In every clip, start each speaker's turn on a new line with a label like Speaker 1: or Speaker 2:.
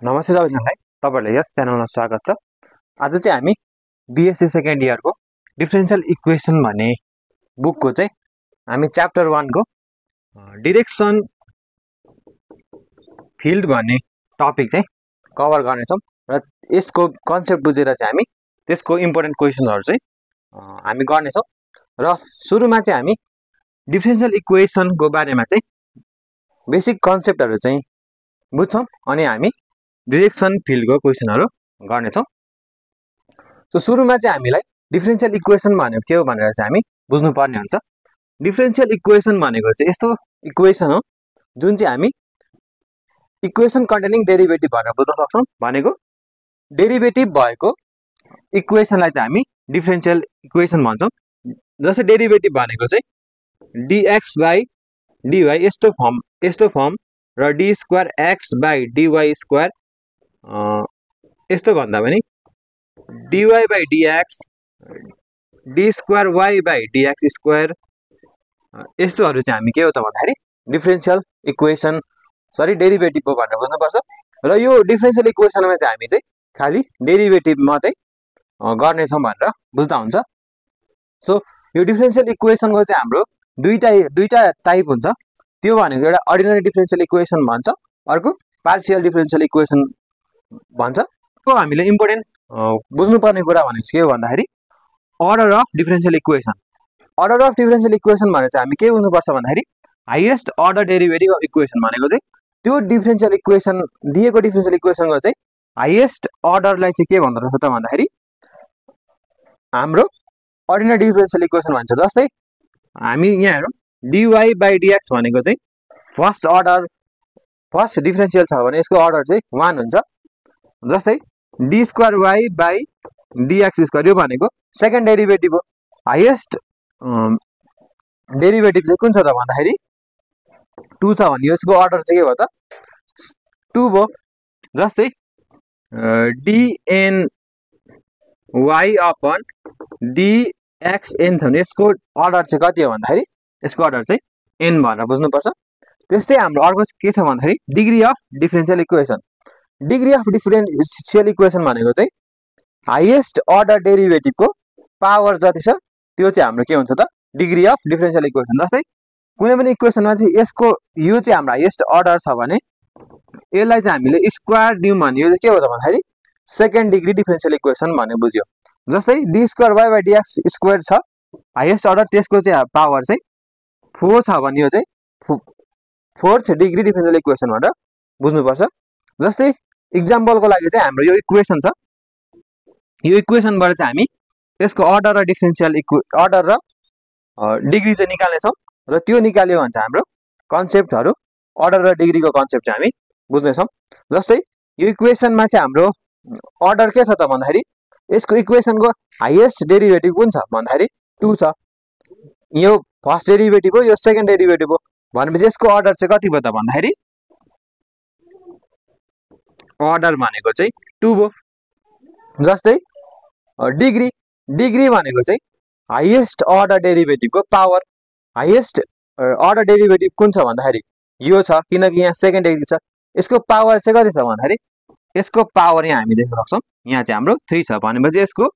Speaker 1: नमस्ते सबैजनालाई, तपाईहरुलाई यस च्यानलमा स्वागत छ। आज चाहिँ हामी बीएससी सेकेन्ड इयरको डिफरेन्शियल इक्वेसन भन्ने बुकको चाहिँ हामी च्याप्टर 1 को डिरेक्सन फिल्ड भन्ने टपिक चाहिँ कभर गर्नेछौँ र यसको कन्सेप्ट बुझेर चाहिँ हामी त्यसको इम्पोर्टेन्ट क्वेसनहरु चाहिँ हामी गर्नेछौँ र सुरुमा चाहिँ हामी डिफरेन्शियल इक्वेसनको बारेमा चाहिँ बेसिक कन्सेप्टहरु चाहिँ बुझ्छौँ अनि हामी डिरेक्सन फिल्डको क्वेसनहरु गर्नेछौँ। सो सुरुमा चाहिँ हामीलाई डिफरेन्शियल इक्वेसन भनेको के हो भनेर चाहिँ हामी बुझ्नुपर्ने हुन्छ। डिफरेन्शियल इक्वेसन भनेको चाहिँ यस्तो इक्वेसन हो जुन चाहिँ हामी इक्वेसन कन्टेनिङ डेरिभेटिभ भनेर बुझ्न सक्छौँ। भनेको डेरिभेटिभ भएको इक्वेसनलाई चाहिँ हामी डिफरेन्शियल इक्वेसन भन्छौँ। जस्तै डेरिभेटिभ भनेको चाहिँ dx बाइ dy यस्तो फर्म र d square x by dy square यस्तो भन्दा पनि dy by dx d square y by dx square यस्तोहरु चाहिँ हामी के हो त भन्दाखेरि डिफरेन्शियल इक्वेसन डेरिभेटिभ हो भनेर बुझ्नुपर्छ। र यो डिफरेन्शियल इक्वेसनमा चाहिँ हामी चाहिँ खाली डेरिभेटिभ मात्रै गर्नेछौँ भनेर बुझ्दा हुन्छ। सो यो डिफरेन्शियल इक्वेसनको चाहिँ हाम्रो दुईटा टाइप हुन्छ। त्यो भनेको एउटा अर्डिनरी डिफरेन्शियल इक्वेसन भन्छ, अर्को पार्शियल डिफरेन्शियल इक्वेसन भन्छ। त्यो हामीले इम्पोर्टेन्ट बुझ्नुपर्ने कुरा भनेको के हो भन्दाखेरि order of differential equation. Order of differential equation भनेर चाहिँ हामी के बुझ्नुपर्छ भन्दाखेरि highest order derivative of equation भनेको चाहिँ त्यो डिफरेन्शियल इक्वेसन दिएको डिफरेन्शियल इक्वेसनको चाहिँ हाईएस्ट अर्डरलाई चाहिँ के भन्दो रहेछ त भन्दाखेरि हाम्रो अर्डिनरी डिफरेन्शियल इक्वेसन भन्छ। जस्तै हामी यहाँ हेरौँ dy बाइ dx भनेको चाहिँ फर्स्ट डिफरेन्शियल छ भने यसको अर्डर चाहिँ 1 हुन्छ। जस्तै d square y by dx square यो भनेको सेकेन्ड डेरिभेटिभ हो। हाईएस्ट डेरिभेटिभ चाहिँ कुन छ त भन्दाखेरि 2 छ भने यसको अर्डर चाहिँ के भयो त 2 भयो। जस्तै dn y अपन dxn छ भने यसको अर्डर चाहिँ कति हो भन्दाखेरि यसको अर्डर चाहिँ n भनेर बुझ्नुपर्छ। त्यस्तै हाम्रो अर्को के छ भन्दाखेरि degree of differential equation. Degree of differential equation भनेको चाहिँ हाईएस्ट अर्डर डेरिभेटिभको पावर जति छ त्यो चाहिँ हाम्रो के हुन्छ त डिग्री अफ डिफरेन्शियल इक्वेसन। जस्तै कुनै पनि इक्वेसनमा चाहिँ यसको यो चाहिँ हाम्रो हाईएस्ट अर्डर छ भने यसलाई चाहिँ हामीले स्क्वायर दियौँ भने यो चाहिँ के हो त भन्दाखेरि सेकेन्ड डिग्री डिफरेन्शियल इक्वेसन भन्ने बुझ्यो। जस्तै d square y by dx square छ हाईएस्ट अर्डर, त्यसको चाहिँ पावर चाहिँ 4 छ भने यो चाहिँ फोर्थ डिग्री डिफरेन्शियल इक्वेसन भनेर बुझ्नुपर्छ। जस्तै इक्जाम्पलको लागि चाहिँ हाम्रो यो इक्वेसन छ, यो इक्वेसनबाट चाहिँ हामी यसको अर्डर र डिफरेन्शियल अर्डर र डिग्री चाहिँ निकाल्नेछौँ र त्यो निकाल्यो भने चाहिँ हाम्रो कन्सेप्टहरु अर्डर र डिग्रीको कन्सेप्ट चाहिँ हामी बुझ्नेछौँ। जस्तै यो इक्वेसनमा चाहिँ हाम्रो अर्डर के छ त भन्दाखेरि यसको इक्वेसनको हाईएस्ट डेरिभेटिभ कुन छ भन्दाखेरि 2 छ। यो फर्स्ट डेरिभेटिभ हो, यो सेकेन्ड डेरिभेटिभ हो भनेपछि यसको अर्डर चाहिँ कति भयो त भन्दाखेरि अर्डर भनेको चाहिँ 2 भयो। जस्तै डिग्री भनेको चाहिँ हाईएस्ट अर्डर डेरिभेटिभको पावर। हाईएस्ट अर्डर डेरिभेटिभ कुन छ भन्दाखेरि यो छ, किनकि यहाँ सेकेन्ड डिग्री छ। यसको पावर चाहिँ कति छ भन्दाखेरि यसको पावर यहाँ हामी देख्न सक्छौँ, यहाँ चाहिँ हाम्रो 3 छ भनेपछि यसको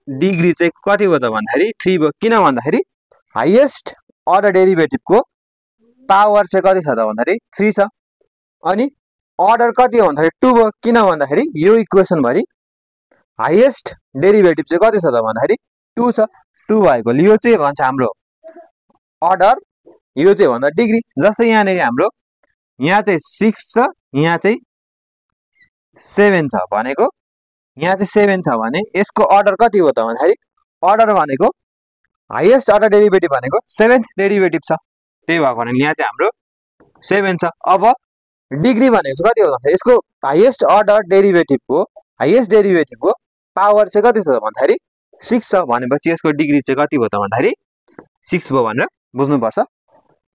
Speaker 1: डिग्री चाहिँ कति भयो त भन्दाखेरि 3 भयो। किन भन्दाखेरि हाईएस्ट अर्डर डेरिभेटिभको पावर चाहिँ कति छ त भन्दाखेरि 3 छ अनि अर्डर कति हो भन्दाखेरि 2 भयो। किन भन्दाखेरि यो इक्वेसन भरि हाईएस्ट डेरिभेटिभ चाहिँ कति छ त भन्दाखेरि 2 छ। 2 भएकोले यो चाहिँ भन्छ हाम्रो अर्डर, यो चाहिँ भन्दा डिग्री। जस्तै यहाँनिर हाम्रो यहाँ चाहिँ 6 छ, यहाँ चाहिँ 7 छ भनेको यहाँ चाहिँ 7 छ भने यसको अर्डर कति हो त भन्दाखेरि अर्डर भनेको हाईएस्ट अर्डर डेरिभेटिभ भनेको 7th डेरिभेटिभ छ, त्यही भएको कारणले यहाँ चाहिँ हाम्रो 7 छ। अब डिग्री भनेको कति हो भन्दाखेरि यसको हाईएस्ट अर्डर डेरिभेटिभको पावर चाहिँ कति छ भन्दाखेरि 6 छ भनेपछि यसको डिग्री चाहिँ कति भयो त भन्दाखेरि 6 भयो भनेर बुझ्नुपर्छ।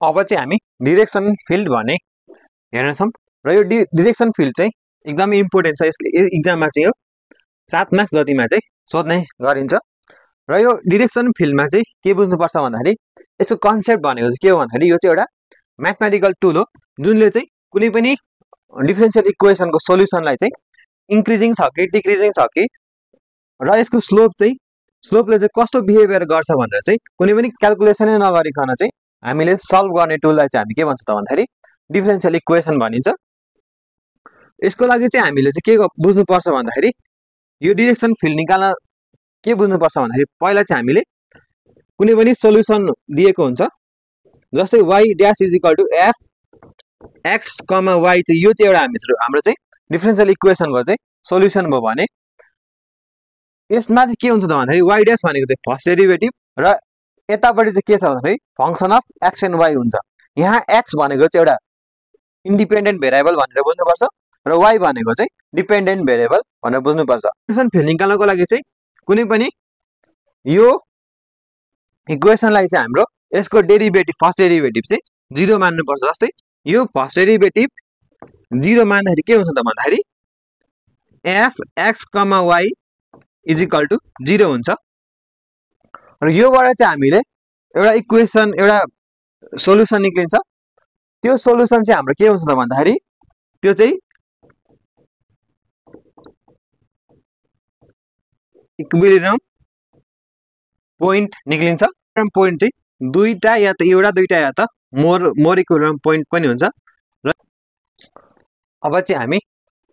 Speaker 1: अब चाहिँ हामी डिरेक्सन फिल्ड भन्ने हेर्नेछौँ र यो डिरेक्सन फिल्ड चाहिँ एकदमै इम्पोर्टेन्ट छ। यसले इक्जाममा चाहिँ यो 7 मार्क्स जतिमा चाहिँ सोध्ने गरिन्छ र यो डिरेक्सन फिल्डमा चाहिँ के बुझ्नुपर्छ भन्दाखेरि यसको कन्सेप्ट भनेको चाहिँ के हो भन्दाखेरि यो चाहिँ एउटा म्याथमेटिकल टुल हो जुनले चाहिँ कुनै पनि डिफरेन्शियल इक्वेसनको सोल्युसनलाई चाहिँ इन्क्रिजिङ छ कि डिक्रिजिङ छ कि र यसको स्लोपले चाहिँ कस्तो बिहेभियर गर्छ भनेर चाहिँ कुनै पनि क्यालकुलेसनै नगरिकन चाहिँ हामीले सल्भ गर्ने टुललाई चाहिँ हामी के भन्छ त भन्दाखेरि डिफरेन्शियल इक्वेसन भनिन्छ। यसको लागि चाहिँ हामीले चाहिँ के बुझ्नुपर्छ भन्दाखेरि यो डिरेक्सन फिल्ड निकाल्न के बुझ्नुपर्छ भन्दाखेरि पहिला चाहिँ हामीले कुनै पनि सोल्युसन दिएको हुन्छ, जस्तै y dash is equal to f x comma y चाहिँ यो चाहिँ एउटा हाम्रो चाहिँ डिफरेन्शियल इक्वेसनको चाहिँ सोल्युसन भयो भने यसमा चाहिँ के हुन्छ त भन्दाखेरि y ड्यास भनेको चाहिँ फर्स्ट डेरिभेटिभ र यतापट्टि चाहिँ के छ भन्दाखेरि function of x and y हुन्छ। यहाँ एक्स भनेको चाहिँ एउटा इन्डिपेन्डेन्ट भेरिएबल भनेर बुझ्नुपर्छ र वाई भनेको चाहिँ डिपेन्डेन्ट भेरिएबल भनेर बुझ्नुपर्छ। डिरेक्सन फिल्ड निकाल्नको लागि चाहिँ कुनै पनि यो इक्वेसनलाई चाहिँ हाम्रो यसको डेरिभेटिभ फर्स्ट डेरिभेटिभ चाहिँ 0 मान्नुपर्छ। जस्तै यो फर्स्ट डेरिभेटिभ 0 मान्दाखेरि के हुन्छ त भन्दाखेरि f x comma y is equal to 0 हुन्छ र योबाट चाहिँ हामीले एउटा इक्वेसन एउटा सोल्युसन निक्लिन्छ। त्यो सोल्युसन चाहिँ हाम्रो के हुन्छ त भन्दाखेरि त्यो चाहिँ इक्विलिब्रियम पोइन्ट निक्लिन्छ। पोइन्ट चाहिँ दुईटा या त एउटा दुईटा या त मोर इक्विलिब्रियम पोइन्ट पनि हुन्छ। र अब चाहिँ हामी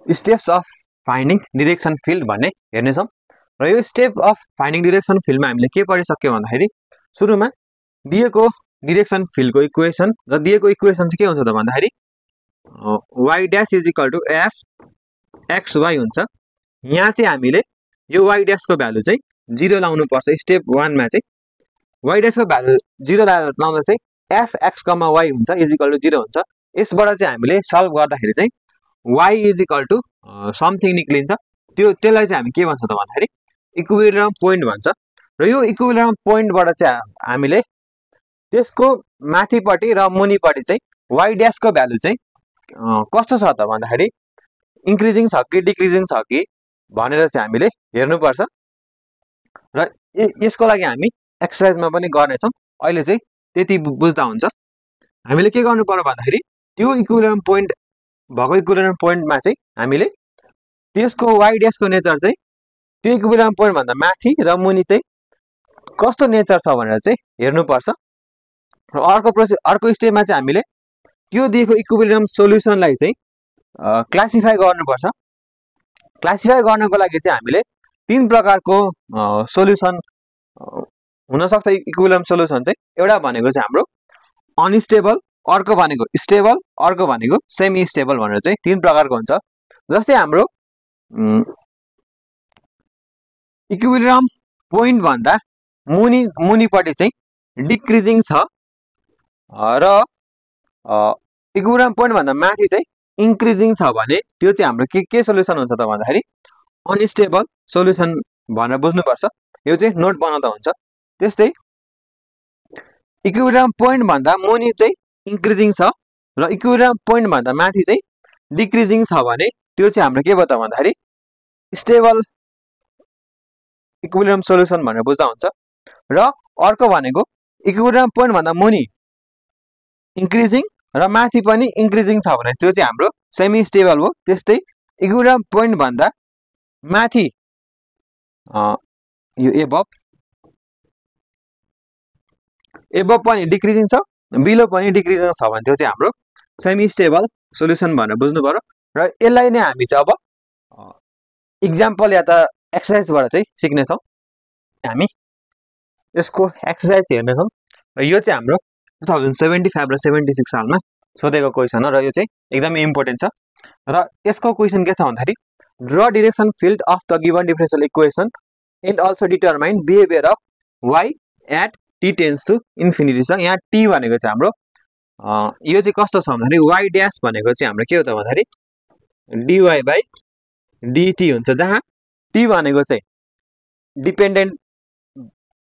Speaker 1: steps of finding direction field भन्ने हेर्नेछौँ र यो स्टेप अफ फाइन्डिङ डिरेक्सन फिल्डमा हामीले के पढिसक्यो भन्दाखेरि सुरुमा दिएको डिरेक्सन फिल्डको इक्वेसन र दिएको इक्वेसन चाहिँ के हुन्छ त भन्दाखेरि y dash is equal to f x y हुन्छ। यहाँ चाहिँ हामीले यो y ड्यासको भ्यालु चाहिँ 0 लाउनु पर्छ। स्टेप 1 मा चाहिँ y ड्यासको भ्यालु 0 लाउँदा चाहिँ एफ एक्स कमा वाई हुन्छ इज इक्वल टु 0 हुन्छ। यसबाट चाहिँ हामीले सल्भ गर्दाखेरि चाहिँ y is equal to something निक्लिन्छ। त्यसलाई चाहिँ हामी के भन्छ त भन्दाखेरि इक्विलिब्रियम पोइन्ट भन्छ र यो इक्विलिब्रियम पोइन्टबाट चाहिँ हामीले त्यसको माथिपट्टि र मुनिपट्टि चाहिँ y ड्यासको भ्यालु चाहिँ कस्तो छ त भन्दाखेरि इन्क्रिजिङ छ कि डिक्रिजिङ छ कि भनेर चाहिँ हामीले हेर्नुपर्छ र यसको लागि हामी एक्सर्साइजमा पनि गर्नेछौँ। अहिले चाहिँ त्यति बुझ्दा हुन्छ। हामीले के गर्नु पर्यो भन्दाखेरि त्यो इक्विलिब्रियम पोइन्ट भएको इक्विलिब्रियम पोइन्टमा चाहिँ हामीले त्यसको y ड्यासको नेचर चाहिँ त्यो इक्विलिब्रियम पोइन्ट भन्दा माथि र मुनि चाहिँ कस्तो नेचर छ भनेर चाहिँ हेर्नुपर्छ। र अर्को स्टेपमा चाहिँ हामीले त्यो दिएको इक्विलिब्रियम सोल्युसनलाई चाहिँ क्लासिफाई गर्नुपर्छ। क्लासिफाई गर्नको लागि चाहिँ हामीले 3 प्रकारको सोल्युसन हुनसक्छ इक्विलिब्रियम सोल्युसन चाहिँ। एउटा भनेको चाहिँ हाम्रो अनस्टेबल, अर्को भनेको स्टेबल, अर्को भनेको सेमी स्टेबल भनेर चाहिँ 3 प्रकारको हुन्छ। जस्तै हाम्रो इक्विलिब्रियम पोइन्ट भन्दा मुनिपट्टि चाहिँ डिक्रिजिङ छ र इक्विलिब्रियम पोइन्ट भन्दा माथि चाहिँ इन्क्रिजिङ छ भने त्यो चाहिँ हाम्रो के सोल्युसन हुन्छ त भन्दाखेरि अनस्टेबल सोल्युसन भनेर बुझ्नुपर्छ। यो चाहिँ नोट बनाउँदा हुन्छ। त्यस्तै इक्विलिब्रियम पोइन्ट भन्दा मुनि चाहिँ इन्क्रिजिङ छ र इक्विलिब्रियम पोइन्ट भन्दा माथि चाहिँ डिक्रिजिङ छ भने त्यो चाहिँ हाम्रो के भयो त भन्दाखेरि स्टेबल इक्विलिब्रियम सोल्युसन भनेर बुझ्दा हुन्छ। र अर्को भनेको इक्विलिब्रियम पोइन्ट भन्दा मुनि इन्क्रिजिङ र माथि पनि इन्क्रिजिङ छ भने त्यो चाहिँ हाम्रो सेमी स्टेबल हो। त्यस्तै इक्विलिब्रियम पोइन्ट भन्दा माथि यो एबभ पनि डिक्रिजिङ छ, बिलो पनि डिक्रिजिङ छ भने त्यो चाहिँ हाम्रो सेमी स्टेबल सोल्युसन भनेर बुझ्नु पर्यो। र यसलाई नै हामी चाहिँ अब इक्जाम्पल या त एक्सर्साइजबाट चाहिँ सिक्नेछौँ। हामी यसको एक्सर्साइज हेर्नेछौँ र यो चाहिँ हाम्रो 2075 र 76 सालमा सोधेको क्वेसन हो र यो चाहिँ एकदमै इम्पोर्टेन्ट छ। र यसको क्वेसन के छ भन्दाखेरि draw direction field of the given differential equation and also determine behaviour of y at t tends to infinity छ। यहाँ t भनेको चाहिँ हाम्रो यो चाहिँ कस्तो छ भन्दाखेरि y ड्यास भनेको चाहिँ हाम्रो के हो त भन्दाखेरि dy बाई dt हुन्छ, जहाँ t भनेको चाहिँ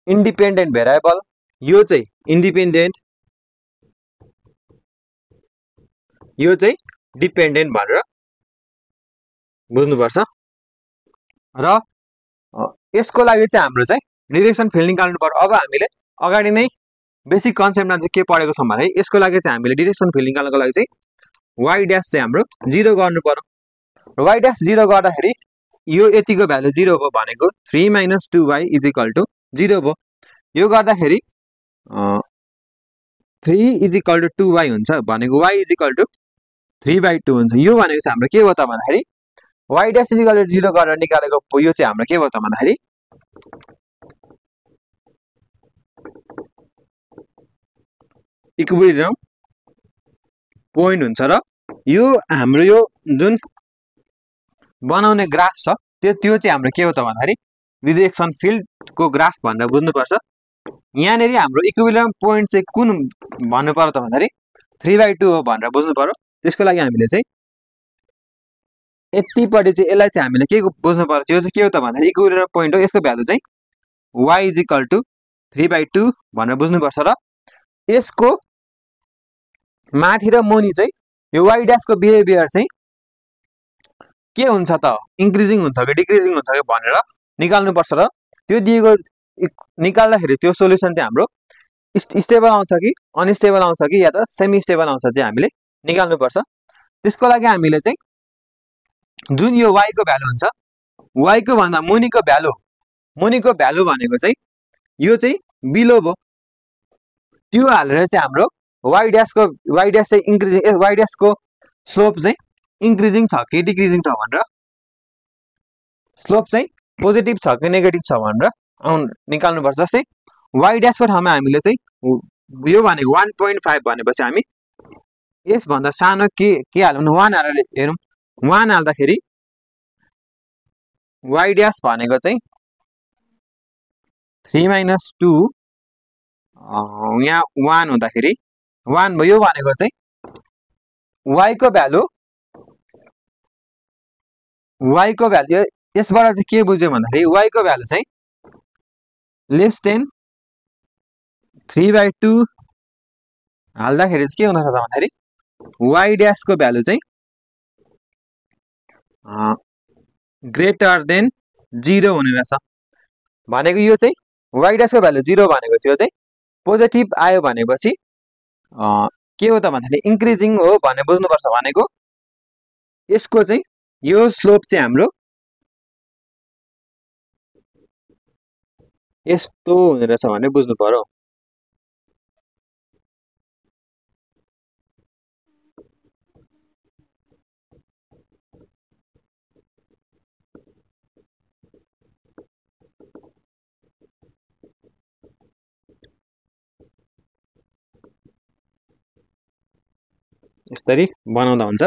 Speaker 1: इन्डिपेन्डेन्ट भेरिएबल, यो चाहिँ इन्डिपेन्डेन्ट, यो चाहिँ डिपेन्डेन्ट भनेर बुझ्नुपर्छ। र यसको लागि चाहिँ हाम्रो चाहिँ डिरेक्सन फिल्ड निकाल्नु पर्यो। अब हामीले अगाडि नै बेसिक कन्सेप्टमा चाहिँ के पढेको छौँ भने यसको लागि चाहिँ हामीले डिरेक्सन फिल्ड निकाल्नको लागि चाहिँ वाइ ड्यास चाहिँ हाम्रो 0 गर्नु पर्यो। वाइ ड्यास 0 गर्दाखेरि यो यतिको भ्यालु 0 भयो भनेको 3 - 2y = 0 भयो। यो गर्दाखेरि 3 = 2y हुन्छ भनेको y = 3/2 हुन्छ। यो भनेको चाहिँ हाम्रो के हो त भन्दाखेरि y ड्यास = 0 गरेर निकालेको यो चाहिँ हाम्रो के हो त भन्दाखेरि इक्विलिब्रियम पोइन्ट हुन्छ र यो हाम्रो यो जुन बनाउने ग्राफ छ त्यो चाहिँ हाम्रो के हो त भन्दाखेरि डिरेक्सन फिल्डको ग्राफ भनेर बुझ्नुपर्छ। यहाँनेर हाम्रो इक्विलिब्रियम पोइन्ट चाहिँ कुन भन्नु पर्यो त भन्दाखेरि 3/2 हो भनेर बुझ्नु पर्यो। त्यसको लागि हामीले चाहिँ यतिपट्टि चाहिँ यसलाई चाहिँ हामीले के बुझ्नु पर्छ, यो चाहिँ के हो त भन्दाखेरि इक्विलिब्रियम पोइन्ट हो, यसको भ्यालु चाहिँ y = 3/2 भनेर बुझ्नुपर्छ र यसको माथि र मुनि चाहिँ यो y ड्यासको बिहेभियर चाहिँ के हुन्छ त, इन्क्रिजिङ हुन्छ कि डिक्रिजिङ हुन्छ कि भनेर निकाल्नुपर्छ र त्यो दिएको निकाल्दाखेरि त्यो सोल्युसन चाहिँ हाम्रो स्टेबल आउँछ कि अनस्टेबल आउँछ कि या त सेमी स्टेबल आउँछ चाहिँ हामीले निकाल्नुपर्छ। त्यसको लागि हामीले चाहिँ जुन यो y को भ्यालु हुन्छ y को भन्दा मुनिको भ्यालु भनेको चाहिँ यो चाहिँ बिलो भयो, त्यो हालेर चाहिँ हाम्रो y ड्यास चाहिँ इन्क्रिजिङ y ड्यास को स्लोप चाहिँ इन्क्रिजिङ छ कि डिक्रिजिङ छ भनेर, स्लोप चाहिँ पोजिटिभ छ कि नेगेटिभ छ भनेर निकाल्नुपर्छ। जस्तै y ड्यास को ठाउँमा हामीले चाहिँ यो भनेको 1.5 भनेपछि हामी यसभन्दा सानो के हालौँ 1 हालेर हेरौँ। 1 हाल्दाखेरि y ड्यास भनेको चाहिँ 3 - 2 यहाँ 1 हुँदाखेरि 1 भयो भनेको चाहिँ y को भ्यालु यसबाट चाहिँ के बुझ्यो भन्दाखेरि y को भ्यालु चाहिँ लेस देन 3/2 हाल्दाखेरि चाहिँ के हुन सक्छ भन्दाखेरि y ड्यास को भ्यालु चाहिँ ग्रेटर देन 0 हुने रहेछ भनेको यो चाहिँ y ड्यास को भ्यालु 0 भनेको चाहिँ यो चाहिँ पोजिटिभ आयो भनेपछि के हो त भन्दाखेरि इन्क्रिजिङ हो भन्ने बुझ्नुपर्छ। भनेको यसको चाहिँ यो स्लोप चाहिँ हाम्रो यस्तो हुने रहेछ भन्ने बुझ्नु पर्यो। यसरी बनाउँदा हुन्छ।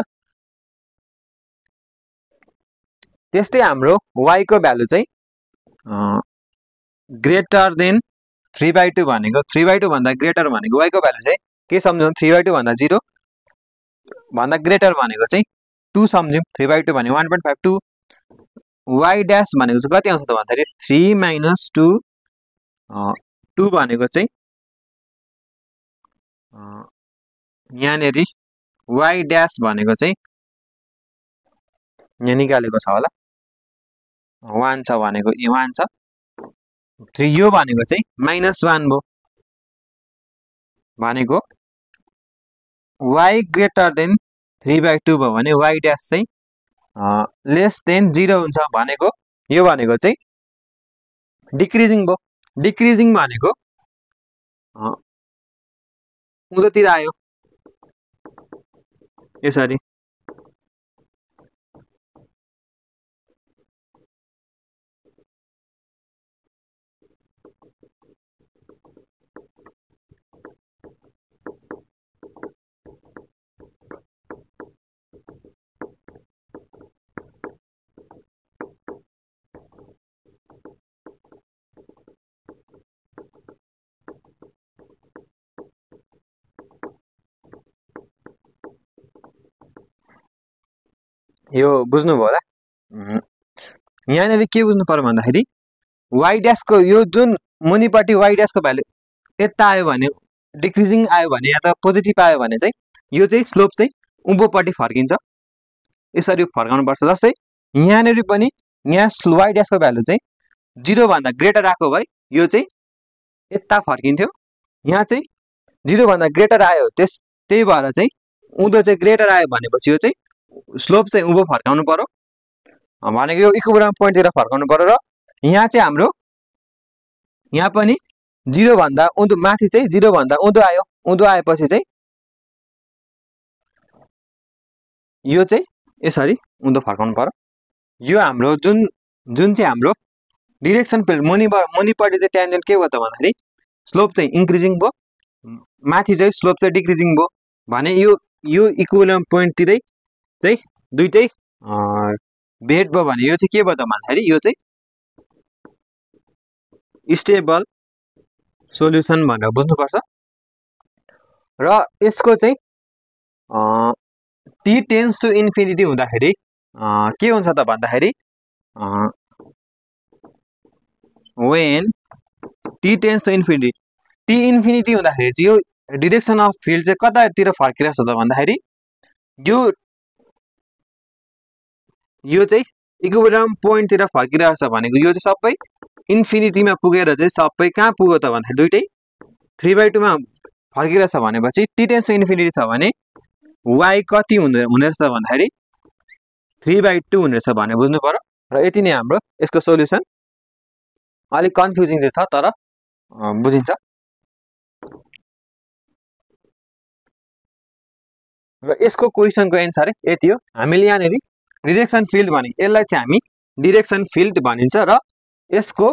Speaker 1: त्यस्तै हाम्रो y को भ्यालु चाहिँ ग्रेटर देन 3/2 भनेको 3/2 भन्दा ग्रेटर भनेको y को भ्यालु चाहिँ के सम्झौँ 3/2 भन्दा 0 भन्दा ग्रेटर भनेको चाहिँ 2 सम्झौँ। 3/2 भने 1.52 y ड्यास भनेको चाहिँ कति आउँछ त भन्दाखेरि 3 - 2 2 भनेको चाहिँ यहाँनेरि y ड्यास भनेको चाहिँ यहाँ निकालेको छ होला 1 छ भनेको 1 छ 3 यो भनेको चाहिँ -1 भयो भनेको y ग्रेटर देन 3/2 भयो भने y ड्यास चाहिँ लेस देन 0 हुन्छ भनेको यो भनेको चाहिँ डिक्रिजिङ भयो। डिक्रिजिङ भनेको उँधोतिर आयो यसरी यो बुझ्नुभयो होला। यहाँनेर के बुझ्नु पर्यो भन्दाखेरि y ड्यास को यो जुन मुनिपट्टि y ड्यास को भ्यालु यता आयो भने डिक्रिजिङ आयो भने या त पोजिटिभ आयो भने चाहिँ यो चाहिँ स्लोप चाहिँ उँभोपट्टि फर्किन्छ, यसरी फर्काउनु पर्छ। जस्तै यहाँनेर पनि यहाँ y ड्यास को भ्यालु चाहिँ 0 भन्दा ग्रेटर आएको भए यो चाहिँ यता फर्किन्थ्यो, यहाँ चाहिँ 0 भन्दा ग्रेटर आयो त्यही भएर चाहिँ उँधो चाहिँ ग्रेटर आयो भनेपछि यो चाहिँ स्लोप चाहिँ उँभो फर्काउनु पर्यो भनेको यो इक्विलिब्रियम पोइन्टतिर फर्काउनु पर्यो र यहाँ चाहिँ हाम्रो यहाँ पनि 0 भन्दा उँधो माथि चाहिँ 0 भन्दा उँधो आयो उँधो आएपछि चाहिँ यो चाहिँ यसरी उँधो फर्काउनु पर्यो यो हाम्रो जुन चाहिँ हाम्रो डिरेक्सन फिल्ड मुनिपट्टि चाहिँ ट्यान्जेन्ट के भयो त भन्दाखेरि स्लोप चाहिँ इन्क्रिजिङ भयो माथि चाहिँ स्लोप चाहिँ डिक्रिजिङ भयो भने यो इक्विलिब्रियम पोइन्टतिरै चाहिँ दुइटै भेट भयो भने यो चाहिँ के भयो त भन्दाखेरि यो चाहिँ स्टेबल सोल्युसन भनेर बुझ्नुपर्छ र यसको चाहिँ t टेन्स टु इन्फिनिटी हुँदाखेरि के हुन्छ त भन्दाखेरि when t tends to infinity t infinity हुँदाखेरि चाहिँ यो डिरेक्सन अफ फिल्ड चाहिँ कतातिर फर्किरहेको छ त भन्दाखेरि यो चाहिँ इक्विलिब्रियम पोइन्टतिर फर्किरहेको छ भनेको यो चाहिँ सबै इन्फिनिटीमा पुगेर चाहिँ सबै कहाँ पुग्यो त भन्दाखेरि दुइटै 3/2 मा फर्किरहेछ भनेपछि t टेन्स टु इन्फिनिटी छ भने y कति हुने रहेछ भन्दाखेरि 3/2 हुने रहेछ भने बुझ्नु पर्यो र यति नै हाम्रो यसको सोल्युसन अलिक कन्फ्युजिङ चाहिँ छ तर बुझिन्छ र यसको क्वेसनको एन्सर यति हो हामीले यहाँनिर डिरेक्सन फिल्ड भने यसलाई चाहिँ हामी डिरेक्सन फिल्ड भनिन्छ र यसको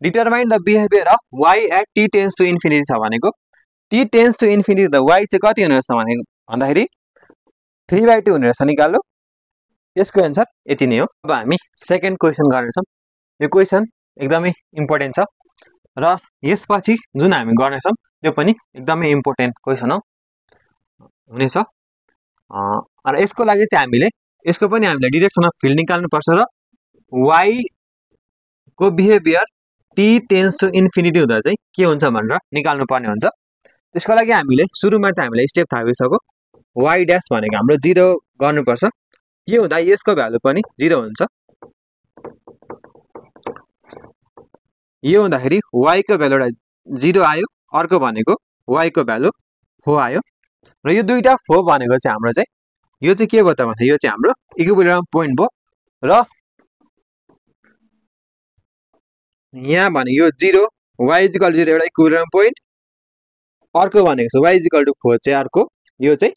Speaker 1: determine the behaviour of y at t tends to infinity छ भनेको t tends to infinity the y चाहिँ कति हुने रहेछ भनेको भन्दाखेरि 3/2 हुने रहेछ निकाल्नु यसको एन्सर यति नै हो अब हामी सेकेन्ड क्वेसन गर्नेछौँ यो क्वेसन एकदमै इम्पोर्टेन्ट छ र यसपछि जुन हामी गर्नेछौँ त्यो पनि एकदमै इम्पोर्टेन्ट क्वेसन हो हुनेछ र यसको लागि चाहिँ हामीले डिरेक्सन अफ फिल्ड निकाल्नुपर्छ र y को behaviour t tends to infinity हुँदा चाहिँ के हुन्छ भनेर निकाल्नु पर्ने हुन्छ त्यसको लागि हामीले सुरुमा चाहिँ हामीलाई स्टेप थाहा भइसक्यो y ड्यास भनेको हाम्रो 0 गर्नुपर्छ के हुँदा यसको भ्यालु पनि 0 हुन्छ यो हुँदाखेरि y को भ्यालु एउटा 0 आयो अर्को भनेको y को भ्यालु 4 आयो र यो दुईटा 4 भनेको चाहिँ हाम्रो चाहिँ यो चाहिँ के भयो त भन्दा यो चाहिँ हाम्रो इक्विलिब्रियम पोइन्ट भयो र यहाँ भने यो 0 y इक्वल टु 0 एउटा इक्विलिब्रियम पोइन्ट अर्को भनेको चाहिँ y इक्वल टु 4 चाहिँ यो चाहिँ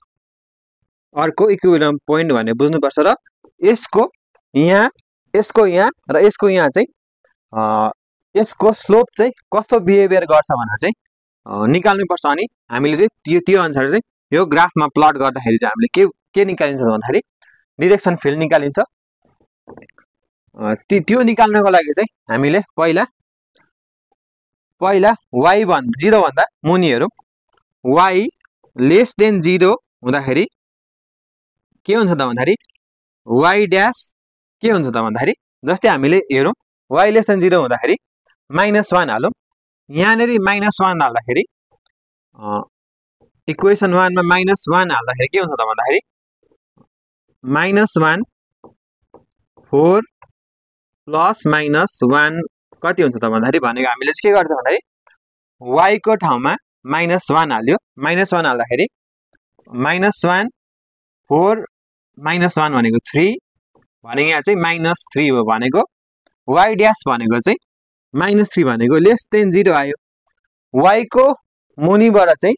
Speaker 1: अर्को इक्विलिब्रियम पोइन्ट भन्ने बुझ्नुपर्छ र यसको यहाँ र यसको यहाँ चाहिँ यसको स्लोप चाहिँ कस्तो बिहेभियर गर्छ भनेर चाहिँ निकाल्नुपर्छ अनि हामीले चाहिँ त्यो अनुसार चाहिँ यो ग्राफमा प्लट गर्दाखेरि चाहिँ हामीले के निकालिन्छ भन्दाखेरि डिरेक्सन फिल्ड निकालिन्छ त्यो निकाल्नको लागि चाहिँ हामीले पहिला y 0 भन्दा मुनि हेरौँ y लेस देन 0 हुँदाखेरि के हुन्छ त भन्दाखेरि y ड्यास के हुन्छ त भन्दाखेरि जस्तै हामीले हेरौँ y लेस देन 0 हुँदाखेरि -1 हालौँ यहाँनिर -1 हाल्दाखेरि इक्वेसन 1 मा -1 हाल्दाखेरि के हुन्छ त भन्दाखेरि -1 4 प्लस -1 कति हुन्छ त भन्दाखेरि भनेको हामीले चाहिँ के गर्छ भन्दाखेरि y को ठाउँमा -1 हाल्यो -1 हाल्दाखेरि -1 4 -1 भनेको 3 भनेको यहाँ चाहिँ -3 हो भनेको y ड्यास भनेको चाहिँ -3 भनेको लेस देन 0 आयो y को मुनिबाट चाहिँ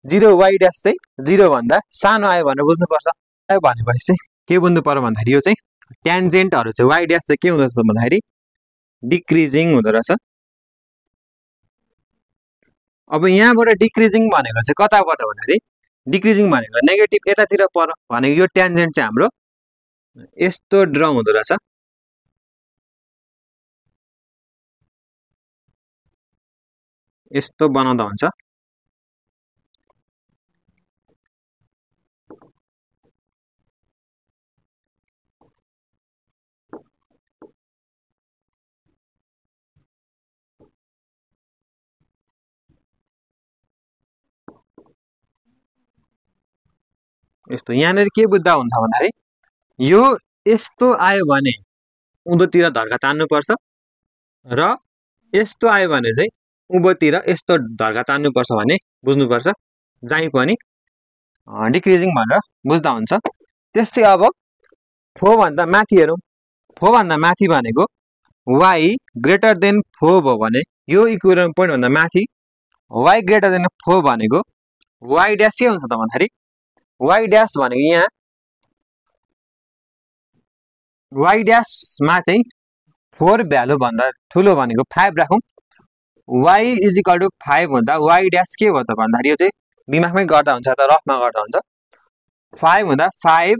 Speaker 1: 0 y ड्यास चाहिँ 0 भन्दा सानो आयो भनेर बुझ्नुपर्छ भनेपछि चाहिँ के बुझ्नु पर्यो भन्दाखेरि यो चाहिँ ट्यान्जेन्टहरु चाहिँ y ड्यास चाहिँ के हुँदो रहेछ भन्दाखेरि डिक्रिजिङ हुँदो रहेछ अब यहाँबाट डिक्रिजिङ भनेको चाहिँ कताबाट भन्दाखेरि डिक्रिजिङ भनेको नेगेटिभ यतातिर पर्यो भनेको यो ट्यान्जेन्ट चाहिँ हाम्रो यस्तो ड्र हुँदो रहेछ यस्तो बनाउँदा हुन्छ यस्तो यहाँनिर के बुझ्दा हुन्छ भन्दाखेरि यो यस्तो आयो भने उँधोतिर धर्का तान्नु पर्छ र यस्तो आयो भने चाहिँ उँभोतिर यस्तो धर्का तान्नु पर्छ भने बुझ्नुपर्छ जहीँ पनि डिक्रिजिङ भनेर बुझ्दा हुन्छ। त्यस्तै अब 4 भन्दा माथि हेरौँ। 4 भन्दा माथि भनेको y ग्रेटर देन 4 भयो भने यो इक्विलिब्रियम पोइन्ट भन्दा माथि y ग्रेटर देन 4 भनेको y ड्यास के हुन्छ त भन्दाखेरि y ड्यास भनेको यहाँ y ड्यासमा चाहिँ 4 भ्यालु भन्दा ठुलो भनेको 5 राखौँ। y इज इक्वल टु 5 हुँदा y ड्यास के भयो त भन्दाखेरि यो चाहिँ दिमागमै गर्दा हुन्छ त रफमा गर्दा हुन्छ। 5 हुँदा 5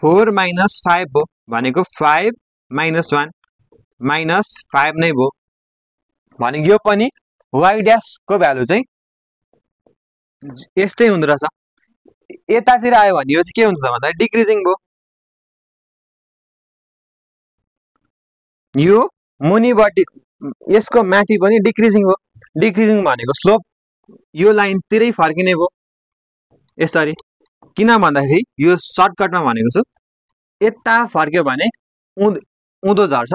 Speaker 1: 4 माइनस 5 भयो भनेको 5 माइनस 1 माइनस 5 नै भयो भनेको यो पनि y ड्यासको भ्यालु चाहिँ यस्तै हुँदो रहेछ। यतातिर आयो भने यो चाहिँ के हुन्छ भन्दा डिक्रिजिङ भयो। यो मुनिपट्टि यसको माथि पनि डिक्रिजिङ हो। डिक्रिजिङ भनेको स्लोप यो लाइनतिरै फर्किने भयो यसरी। किन भन्दाखेरि यो सर्टकटमा भनेको छु यता फर्क्यो भने उँधो झर्छ,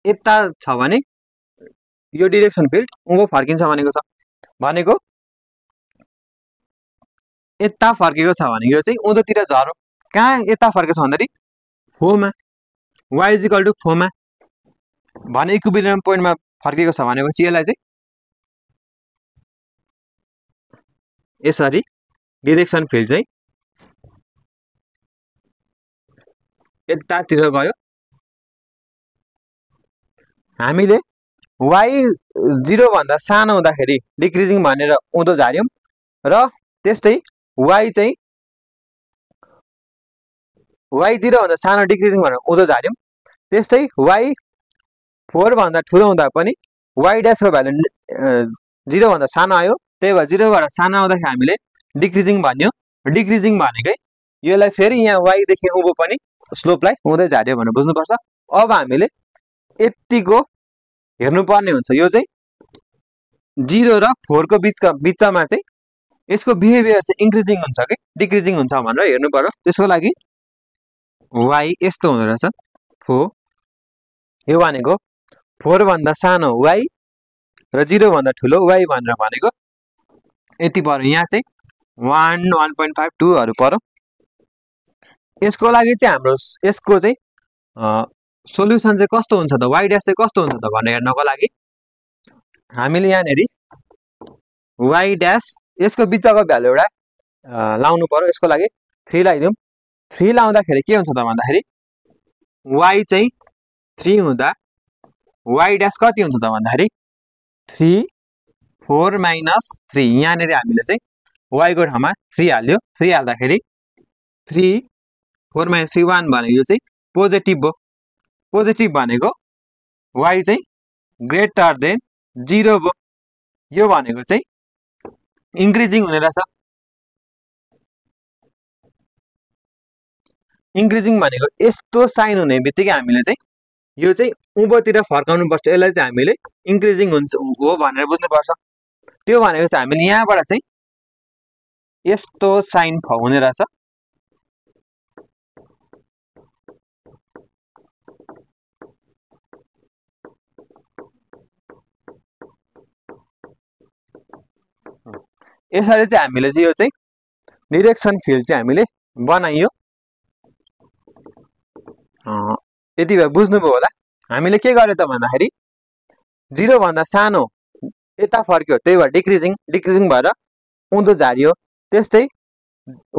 Speaker 1: यता छ भने यो डिरेक्सन फिल्ड उँभो फर्किन्छ भनेको छ। भनेको यता फर्केको छ भने यो चाहिँ उँधोतिर झर्यो। कहाँ यता फर्केको छ भन्दाखेरि 4 मा y इज इक्वल टु 4 मा भने इक्विलिब्रियम पोइन्टमा फर्केको छ भनेपछि यसलाई चाहिँ यसरी डिरेक्सन फिल्ड चाहिँ यतातिर गयो। हामीले y 0 भन्दा सानो हुँदाखेरि डिक्रिजिङ भनेर उँधो झार्यौं र त्यस्तै y चाहिँ y 0 भन्दा सानो डिक्रिजिङ भनेर उँधो झार्यौं। त्यस्तै y 4 भन्दा ठुलो हुँदा पनि y ड्यासको भ्यालु 0 भन्दा सानो आयो। त्यही भएर 0 बाट सानो आउँदाखेरि हामीले डिक्रिजिङ भन्यो। डिक्रिजिङ भनेकै यसलाई फेरि यहाँ y देखि उँभो पनि स्लोपलाई हुँदै झार्यो भनेर बुझ्नुपर्छ। अब हामीले यतिको हेर्नुपर्ने हुन्छ। यो चाहिँ 0 र 4 को बिचमा चाहिँ यसको बिहेभियर चाहिँ इन्क्रिजिङ हुन्छ कि डिक्रिजिङ हुन्छ भनेर हेर्नु पर्यो। त्यसको लागि y यस्तो हुँदो रहेछ 4। यो भनेको 4 भन्दा सानो y र 0 भन्दा ठुलो y भनेर भनेको यति पर्यो। यहाँ चाहिँ 1 1.5 2 हरू पर्यो। यसको लागि चाहिँ हाम्रो यसको चाहिँ सोल्युसन चाहिँ कस्तो हुन्छ त y ड्यास चाहिँ कस्तो हुन्छ त भनेर हेर्नको लागि हामीले यहाँनेरि y ड्यास यसको बिचको भ्यालु एउटा लाउनु पर्यो। यसको लागि 3 लगाइदिउँ। 3 लाउँदाखेरि के हुन्छ त भन्दाखेरि y चाहिँ 3 हुँदा y ड्यास कति हुन्छ त भन्दाखेरि 3 4 माइनस 3 यहाँनेरि हामीले चाहिँ y को ठाउँमा 3 हाल्यो। 3 हाल्दाखेरि 3 4 माइनस 3 1 भनेको यो चाहिँ पोजिटिभ भयो। पोजिटिभ भनेको y चाहिँ ग्रेटर देन 0 भयो। यो भनेको चाहिँ इन्क्रिजिङ हुने रहेछ। इन्क्रिजिङ भनेको यस्तो साइन हुने बित्तिकै हामीले चाहिँ यो चाहिँ उँभोतिर फर्काउनु पर्छ। यसलाई चाहिँ हामीले इन्क्रिजिङ हुन्छ हो भनेर बुझ्नुपर्छ। त्यो भनेको चाहिँ हामीले यहाँबाट चाहिँ यस्तो साइन हुने रहेछ। यसरी चाहिँ हामीले चाहिँ यो चाहिँ डिरेक्सन फिल्ड चाहिँ हामीले बनाइयो। यति भए बुझ्नुभयो होला। हामीले के गर्यो त भन्दाखेरि 0 भन्दा सानो यता फर्क्यो, त्यही भएर डिक्रिजिङ भएर उँधो झारियो। त्यस्तै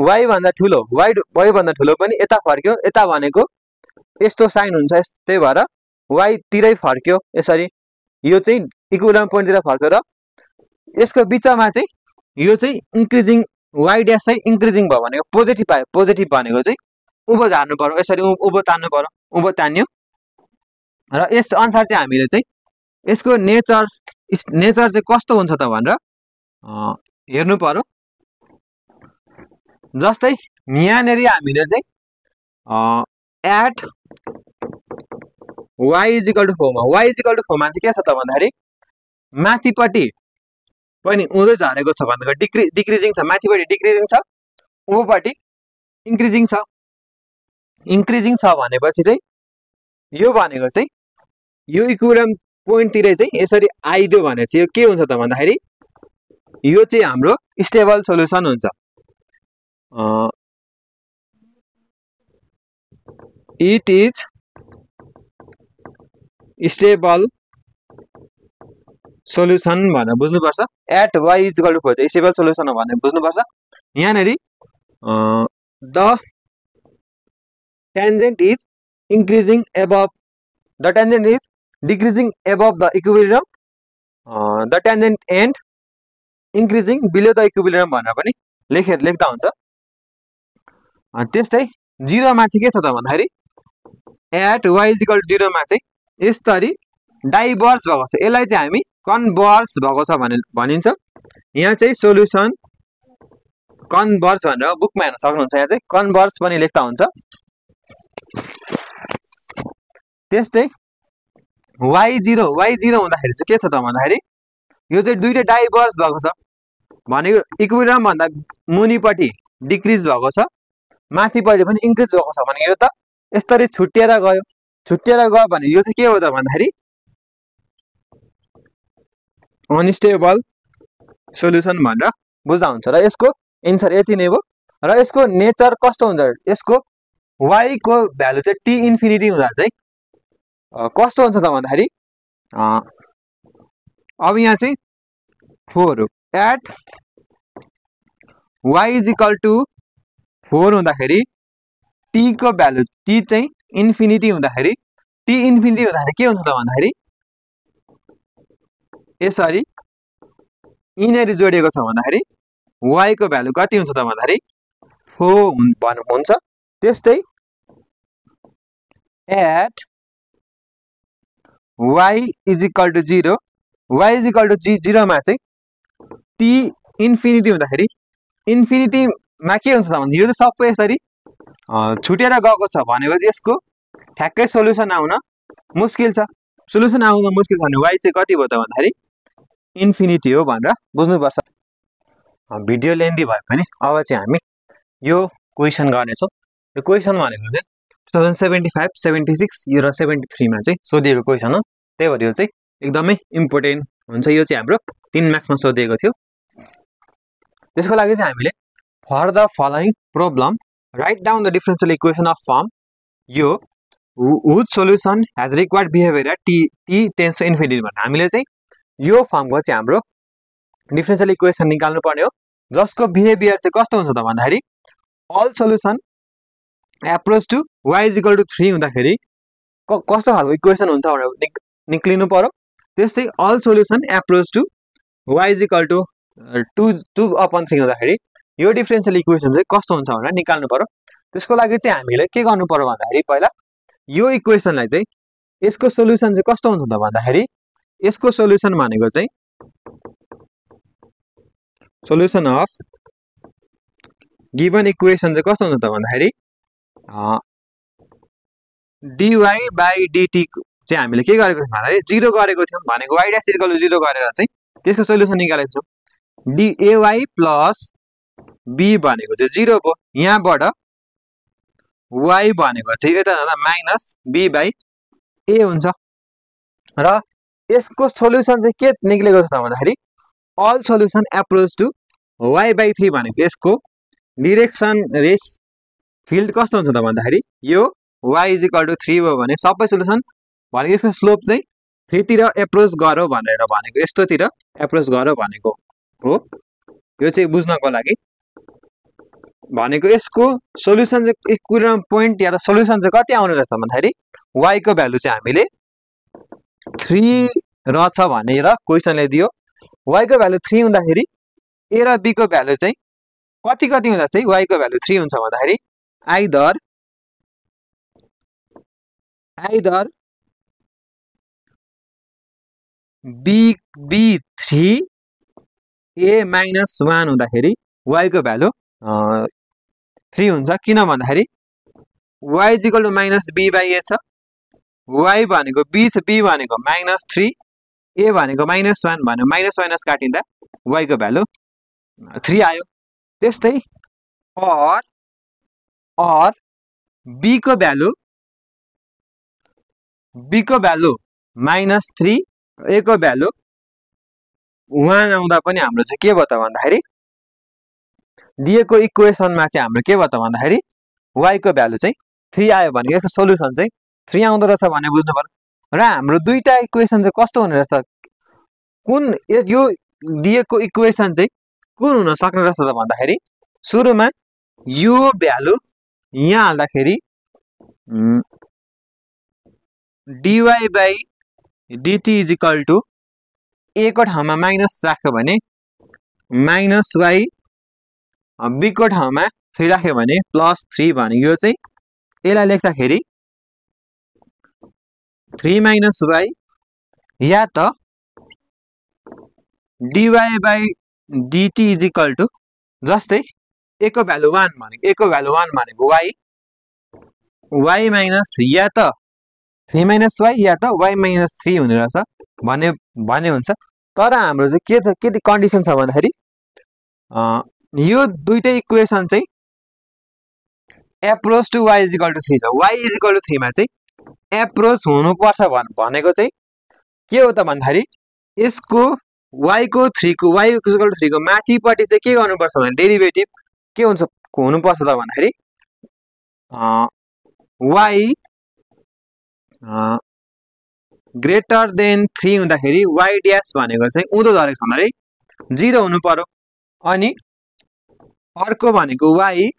Speaker 1: y भन्दा ठुलो y भन्दा ठुलो पनि यता फर्क्यो। यता भनेको यस्तो साइन हुन्छ, त्यही भएर y तिरै फर्क्यो यसरी। यो चाहिँ इक्विलिब्रियम पोइन्टतिर फर्क्यो र यसको बिचमा चाहिँ यो चाहिँ इन्क्रिजिङ y ड्यास चाहिँ इन्क्रिजिङ भयो भनेको पोजिटिभ आयो। पोजिटिभ भनेको चाहिँ उँभो झार्नु पर्यो, यसरी उँभो तान्नु पर्यो। उँभो तान्यो र यस अनुसार चाहिँ हामीले चाहिँ यसको नेचर चाहिँ कस्तो हुन्छ त भनेर हेर्नु पर्यो। जस्तै यहाँनेरि हामीले चाहिँ at y is equal to 4 मा y इज इक्वल टु 4 मा चाहिँ के छ त भन्दाखेरि माथिपट्टि पनि उँधो झरेको छ भन्दाखेरि डिक्रिजिङ छ। माथिपट्टि डिक्रिजिङ छ, उँभोपट्टि इन्क्रिजिङ छ। इन्क्रिजिङ छ भनेपछि चाहिँ यो भनेको चाहिँ यो इक्विलिब्रियम पोइन्टतिर चाहिँ यसरी आइदियो भने चाहिँ यो के हुन्छ त भन्दाखेरि यो चाहिँ हाम्रो स्टेबल सोल्युसन हुन्छ। इट इज स्टेबल सोल्युसन भनेर बुझ्नुपर्छ। At y is equal to 4 चाहिँ स्टेबल सोल्युसन हो भनेर बुझ्नुपर्छ। यहाँनिर the tangent is increasing above the tangent is decreasing above the equilibrium the tangent and increasing below the equilibrium भनेर पनि लेख्दा हुन्छ। त्यस्तै 0 मा चाहिँ के छ त भन्दाखेरि at y is equal to 0 मा चाहिँ यसरी डाइभर्स भएको छ, यसलाई चाहिँ हामी कन्भर्स भएको छ भनिन्छ। यहाँ चाहिँ सोल्युसन कन्भर्स भनेर बुकमा हेर्न सक्नुहुन्छ, यहाँ चाहिँ कन्भर्स पनि लेख्दा हुन्छ। त्यस्तै y0 हुँदाखेरि चाहिँ के छ त भन्दाखेरि यो चाहिँ दुईटै डाइभर्स भएको छ भनेको इक्विलिब्रियम भन्दा मुनिपट्टि डिक्रिज भएको छ, माथिपट्टि पनि इन्क्रिज भएको छ भने यो त यसरी छुट्टिएर गयो भने यो चाहिँ के हो त भन्दाखेरि अनस्टेबल सोल्युसन भनेर बुझ्दा हुन्छ। र यसको एन्सर यति नै हो। र यसको नेचर कस्तो हुन्छ, यसको y को भ्यालु चाहिँ t इन्फिनिटी हुँदा चाहिँ कस्तो हुन्छ त भन्दाखेरि अब यहाँ चाहिँ 4 at y is equal to 4 हुँदाखेरि t को भ्यालु t चाहिँ इन्फिनिटी हुँदाखेरि के हुन्छ त भन्दाखेरि यसरी यिनीहरू जोडिएको छ भन्दाखेरि y को भ्यालु कति हुन्छ त भन्दाखेरि 4 हुन्छ। त्यस्तै at y is equal to 0 मा चाहिँ t इन्फिनिटी हुँदाखेरि इन्फिनिटीमा के हुन्छ त भन्दा यो चाहिँ सबै यसरी छुटेर गएको छ भनेपछि यसको ठ्याक्कै सोल्युसन आउन मुस्किल छ। भने y चाहिँ कति भयो त भन्दाखेरि इन्फिनिटी हो भनेर बुझ्नुपर्छ। भिडियो लेन्दी भयो भने अब चाहिँ हामी यो क्वेसन गर्नेछौँ। यो क्वेसन भनेको चाहिँ 2075, 76 र 73 मा चाहिँ सोधिएको क्वेसन हो, त्यही भएर यो चाहिँ एकदमै इम्पोर्टेन्ट हुन्छ। यो चाहिँ हाम्रो 3 मार्क्समा सोधिएको थियो। त्यसको लागि चाहिँ हामीले for the following problem write down the differential equation of form यो whose solution has required behaviour at t tends to infinity भनेर हामीले चाहिँ यो फर्मको चाहिँ हाम्रो डिफरेन्शियल इक्वेसन निकाल्नु पर्ने हो, जसको बिहेभियर चाहिँ कस्तो हुन्छ त भन्दाखेरि all solution approach to y is equal to 3 हुँदाखेरि कस्तो खालको इक्वेसन हुन्छ भनेर निक्लिनु पर्यो। त्यस्तै all solution approach to y is equal to 2/3 हुँदाखेरि यो डिफरेन्शियल इक्वेसन चाहिँ कस्तो हुन्छ भनेर निकाल्नु पर्यो। त्यसको लागि चाहिँ हामीले के गर्नु पर्यो भन्दाखेरि पहिला यो इक्वेसनलाई चाहिँ यसको सोल्युसन चाहिँ कस्तो हुन्छ त भन्दाखेरि यसको सोल्युसन भनेको चाहिँ सोल्युसन अफ गिभन इक्वेसन चाहिँ कस्तो हुन्छ त भन्दाखेरि dy बाई dt चाहिँ हामीले के गरेको थियौँ भन्दाखेरि 0 गरेको थियौँ भनेको y डैश इक्वल टु 0 गरेर चाहिँ त्यसको सोल्युसन निकालेको छौँ। dy प्लस b भनेको चाहिँ 0 भयो, यहाँबाट y भनेको चाहिँ यता जाँदा माइनस b बाई a हुन्छ। र यसको सोल्युसन चाहिँ के निक्लेको छ त भन्दाखेरि all solution approach to y by 3 भनेको यसको डिरेक्सन रेस फिल्ड कस्तो हुन्छ त भन्दाखेरि यो y इज इक्वल टु 3 भयो भने सबै सोल्युसन भनेको यसको स्लोप चाहिँ 3 तिर एप्रोच गरौ भनेर भनेको यस्तोतिर एप्रोच गरौ भनेको हो। यो चाहिँ बुझ्नको लागि भनेको यसको सोल्युसन चाहिँ इक्विलिब्रियम पोइन्ट या त सोल्युसन चाहिँ कति आउने रहेछ भन्दाखेरि y को भ्यालु चाहिँ हामीले 3 रहेछ भनेर क्वेसनले दियो। y को भ्यालु 3 हुँदाखेरि a र b को भ्यालु चाहिँ कति हुँदा चाहिँ y को भ्यालु 3 हुन्छ भन्दाखेरि आइदर b3 a माइनस 1 हुँदाखेरि y को भ्यालु 3 हुन्छ। किन भन्दाखेरि y is equal to minus b by a छ, y भनेको b छ, b भनेको माइनस 3, a भनेको माइनस 1 भन्यो, माइनस माइनस काटिँदा y को भ्यालु 3 आयो। त्यस्तै और b को भ्यालु माइनस 3, a को भ्यालु 1 आउँदा पनि हाम्रो चाहिँ के भयो त भन्दाखेरि दिएको इक्वेसनमा चाहिँ हाम्रो के भयो त भन्दाखेरि y को भ्यालु चाहिँ 3 आयो भने यसको सोलुसन चाहिँ 3 आउँदो रहेछ भने बुझ्नु पर्यो। र हाम्रो दुईटा इक्वेसन चाहिँ कस्तो हुने रहेछ, कुन यो दिएको इक्वेसन चाहिँ कुन हुन सक्ने रहेछ त भन्दाखेरि सुरुमा यो भ्यालु यहाँ हाल्दाखेरि dy by dt is equal to a को ठाउँमा माइनस राख्यो भने माइनस y, b को ठाउँमा 3 राख्यो भने प्लस 3 भने यो चाहिँ यसलाई लेख्दाखेरि 3 माइनस y या त dy by dt is equal to जस्तै a को भ्यालु 1 भनेको y माइनस 3 या त 3 माइनस y या त y माइनस 3 हुने रहेछ भने हुन्छ। तर हाम्रो चाहिँ के कन्डिसन छ भन्दाखेरि यो दुईटै इक्वेसन चाहिँ approach to y is equal to 3 छ। y इज इक्वल टु 3 मा चाहिँ एप्रोच हुनुपर्छ भनेको चाहिँ के हो त भन्दाखेरि यसको y को 3 को माथिपट्टि चाहिँ के गर्नुपर्छ भने डेरिभेटिभ के हुनुपर्छ त भन्दाखेरि y ग्रेटर देन 3 हुँदाखेरि y ड्यास भनेको चाहिँ उँधो झरेको छ भने 0 हुनु पर्यो। अनि अर्को भनेको y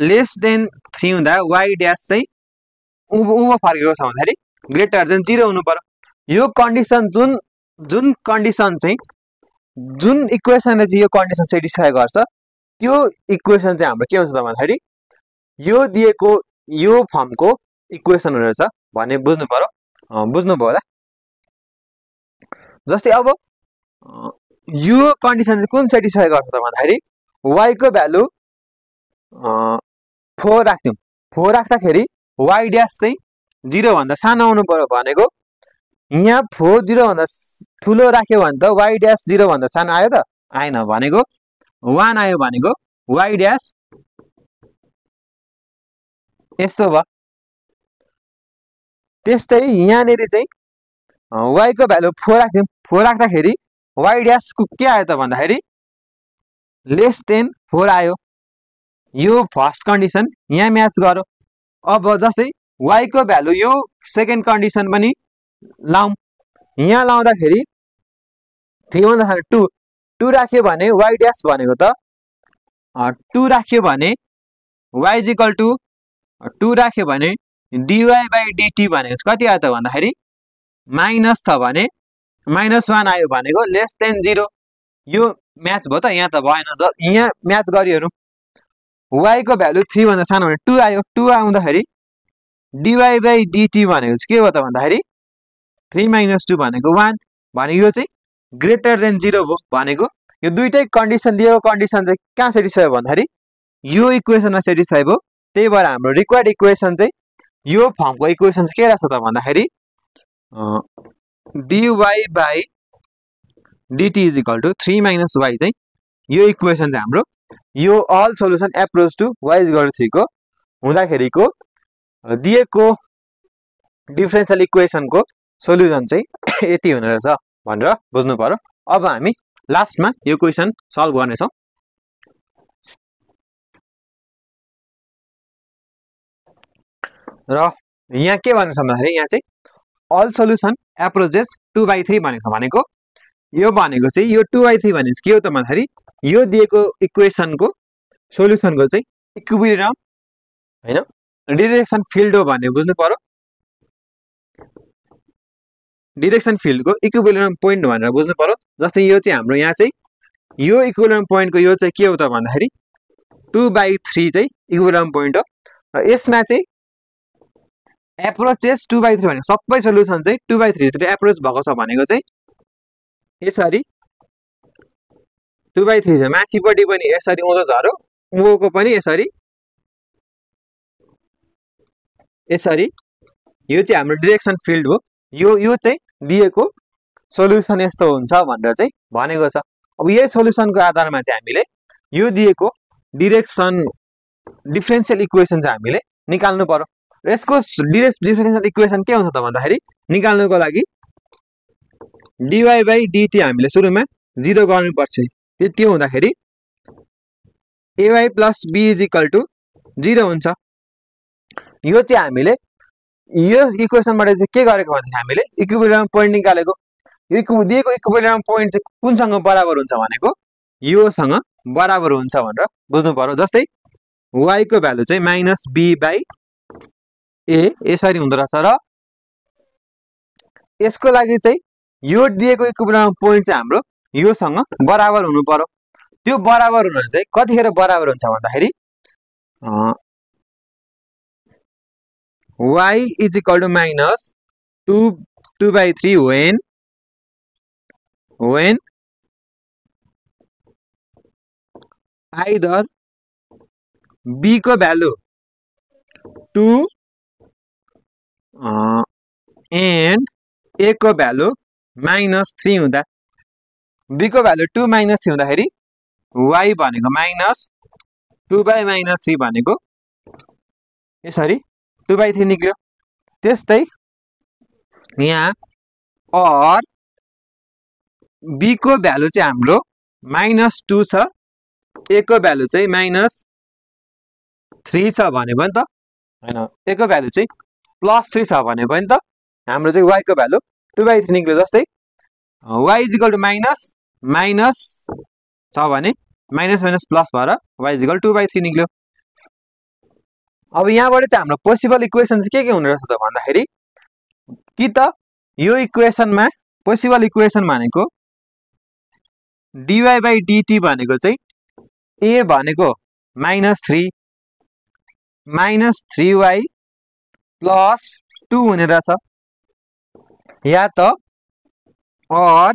Speaker 1: लेस देन 3 हुँदा y ड्यास चाहिँ उँभो फर्केको छ भन्दाखेरि ग्रेटर देन 0 हुनु पर्यो। यो कन्डिसन जुन कन्डिसन चाहिँ जुन इक्वेसनले चाहिँ यो कन्डिसन सेटिस्फाई गर्छ त्यो इक्वेसन चाहिँ हाम्रो के हुन्छ त भन्दाखेरि यो दिएको यो फर्मको इक्वेसन रहेछ भन्ने बुझ्नु पर्यो। बुझ्नुभयो होला। जस्तै अब यो कन्डिसन चाहिँ कुन सेटिस्फाई गर्छ त भन्दाखेरि y को भ्यालु 4 राख्यौँ। 4 राख्दाखेरि y ड्यास चाहिँ 0 भन्दा सानो आउनु पर्यो भनेको यहाँ 4 0 भन्दा ठुलो राख्यो भने त y ड्यास 0 भन्दा सानो आयो त आएन भनेको 1 आयो भनेको y ड्यास यस्तो भयो। त्यस्तै यहाँनिर चाहिँ y को भ्यालु 4 राख्यौँ। 4 राख्दाखेरि y ड्यास के आयो त भन्दाखेरि लेस देन 4 आयो। यो फर्स्ट कन्डिसन यहाँ म्याच गर्यो। अब जस्तै y को भ्यालु यो सेकेन्ड कन्डिसन पनि लाउँ। यहाँ लाउँदाखेरि 3 भन्दा सानो 2 राख्यो भने y ड्यास भनेको त 2 राख्यो भने y इज इक्वल टु 2 राख्यो भने dy by dt भनेको कति आयो त भन्दाखेरि माइनस छ भने -1 आयो भनेको लेस देन 0। यो म्याच भयो त यहाँ त भएन। यहाँ म्याच गरिहेरौँ। y को भ्यालु 3 भन्दा सानो भने 2 आयो। 2 आउँदाखेरि dy by dt भनेको चाहिँ के हो त भन्दाखेरि 3 - 2 भनेको 1 भने यो चाहिँ ग्रेटर देन 0 भयो भनेको यो दुईटै कन्डिसन दिएको कन्डिसन चाहिँ कहाँ सेटिस्फाई भयो भन्दाखेरि यो इक्वेसनमा सेटिस्फाई भयो। त्यही भएर हाम्रो रिक्वायर्ड इक्वेसन चाहिँ यो फर्मको इक्वेसन चाहिँ के रहेछ त भन्दाखेरि dy by dt is equal to 3 - y चाहिँ यो इक्वेसन चाहिँ हाम्रो यो all solution approach to y is equal to 3 को हुँदाखेरिको दिएको डिफरेन्सियल इक्वेसनको सोलुसन चाहिँ यति हुने रहेछ भनेर बुझ्नु पर्यो। अब हामी लास्टमा यो क्वेसन सल्भ गर्नेछौँ। र यहाँ के भनेको छ भन्दाखेरि यहाँ चाहिँ अल सोलुसन एप्रोचेस 2/3 भनेको छ। भनेको यो भनेको चाहिँ यो 2/3 भनेको के हो त भन्दाखेरि यो दिएको इक्वेसनको सोलुसनको चाहिँ इक्विलिब्रियम हैन डिरेक्सन फिल्ड हो भन्ने बुझ्नु पर्यो। डिरेक्सन फिल्डको इक्विलिब्रियम पोइन्ट भनेर बुझ्नु पर्यो। जस्तै यो चाहिँ हाम्रो यहाँ चाहिँ यो इक्विलिब्रियम पोइन्टको यो चाहिँ के हो त भन्दाखेरि 2/3 चाहिँ इक्विलिब्रियम पोइन्ट हो। र यसमा चाहिँ एप्रोचेस 2/3 भनेको सबै सोलुसन चाहिँ 2/3 तिर एप्रोच भएको छ भनेको चाहिँ यसरी 2/3 छ। माथिपट्टि पनि यसरी उँधो झर्यो, उँभोको पनि यसरी यो चाहिँ हाम्रो डिरेक्सन फिल्ड हो। यो चाहिँ दिएको सोलुसन यस्तो हुन्छ भनेर चाहिँ भनेको छ। अब यही सोलुसनको आधारमा चाहिँ हामीले यो दिएको डिफरेन्सियल इक्वेसन चाहिँ हामीले निकाल्नु पर्यो। र यसको डिफरेन्सियल इक्वेसन के हुन्छ त भन्दाखेरि निकाल्नुको लागि dy by dt हामीले सुरुमा 0 गर्नुपर्छ। त्यो हुँदाखेरि ay plus b is equal to 0 हुन्छ। यो चाहिँ हामीले यो इक्वेसनबाट चाहिँ के गरेको भन्दाखेरि हामीले इक्विलिब्रियम पोइन्ट निकालेको। दिएको इक्विलिब्रियम पोइन्ट चाहिँ कुनसँग बराबर हुन्छ भनेको योसँग बराबर हुन्छ भनेर बुझ्नु पर्यो। जस्तै y को भ्यालु चाहिँ माइनस b बाई a यसरी हुँदो रहेछ र यसको लागि चाहिँ यो दिएको इक्विलिब्रियम पोइन्ट चाहिँ हाम्रो योसँग बराबर हुनु पर्यो। त्यो बराबर हुन चाहिँ कतिखेर बराबर हुन्छ भन्दाखेरि y is equal to minus 2/3 when either b को भ्यालु 2 and a को भ्यालु -3 हुँदा b को भ्यालु 2 -3 हुँदाखेरि y भनेको माइनस 2/-3 भनेको यसरी 2/3 निक्ल्यो। त्यस्तै यहाँ और b को भ्यालु चाहिँ हाम्रो -2 छ, a को भ्यालु चाहिँ -3 छ भने पनि त हैन, a को भ्यालु चाहिँ +3 छ भने पनि त हाम्रो चाहिँ y को भ्यालु 2/3 निक्ल्यो। जस्तै y is equal to minus छ भने माइनस प्लस भएर y इज इक्वल 2/3 निक्ल्यो। अब यहाँबाट चाहिँ हाम्रो पोसिबल इक्वेसन चाहिँ के हुने रहेछ त भन्दाखेरि कि त यो इक्वेसनमा पोसिबल इक्वेसन भनेको dy/dt भनेको चाहिँ a भनेको -3 -3y प्लस 2 हुने रहेछ, या त और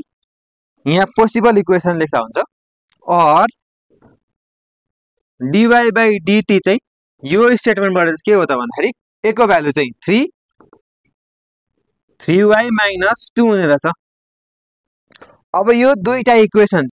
Speaker 1: यहाँ पोसिबल इक्वेसन लेख्दा हुन्छ और dy/dt चाहिँ यो स्टेटमेन्टबाट के हो त भन्दाखेरि a को भ्यालु चाहिँ 3y -2 हुने रहेछ। अब यो दुईटा इक्वेसन